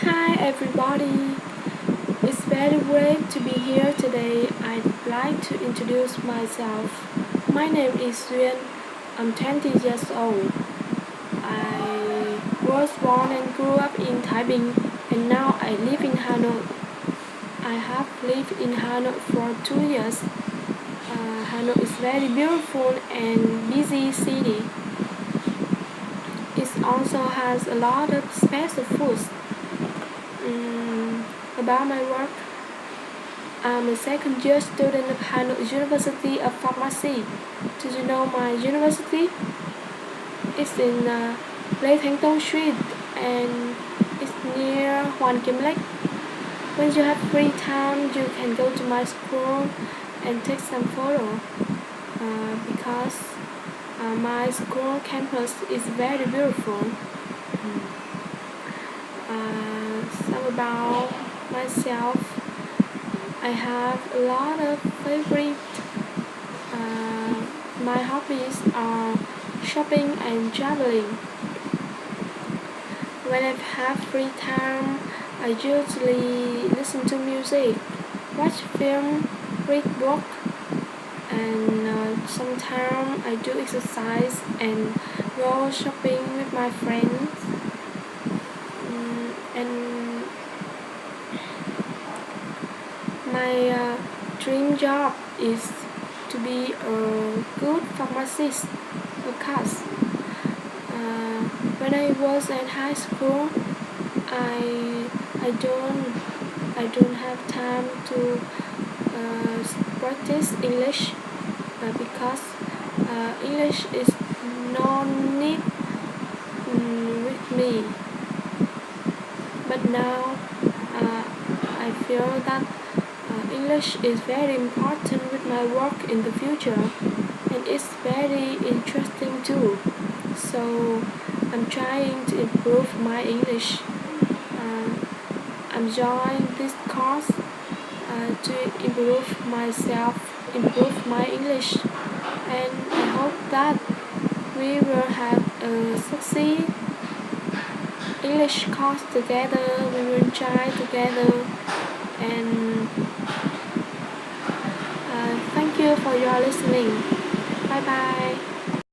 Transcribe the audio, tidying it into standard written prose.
Hi everybody, it's very great to be here today. I'd like to introduce myself. My name is Duyên. I'm 20 years old. I was born and grew up in Thái Bình and now I live in Hanoi. I have lived in Hanoi for 2 years. Hanoi is very beautiful and busy city. It also has a lot of special foods. About my work, I'm a second year student of Hanoi University of Pharmacy. Did you know my university? It's in Lê Thánh Tôn Street and it's near Hoàn Kiếm Lake. When you have free time, you can go to my school and take some photo because my school campus is very beautiful. Some about myself. I have a lot of favorite. My hobbies are shopping and traveling. When I have free time, I usually listen to music, watch film, read book, and sometimes I do exercise and go shopping with my friends. And my dream job is to be a good pharmacist, because when I was at high school, I I don't I don't have time to practice English because English is not need with me. But now I feel that English is very important with my work in the future, and it's very interesting too. So I'm trying to improve my English. I'm joining this course to improve myself, improve my English, and I hope that we will have a succeed English course together. We will try together, and thank you for your listening. Bye bye.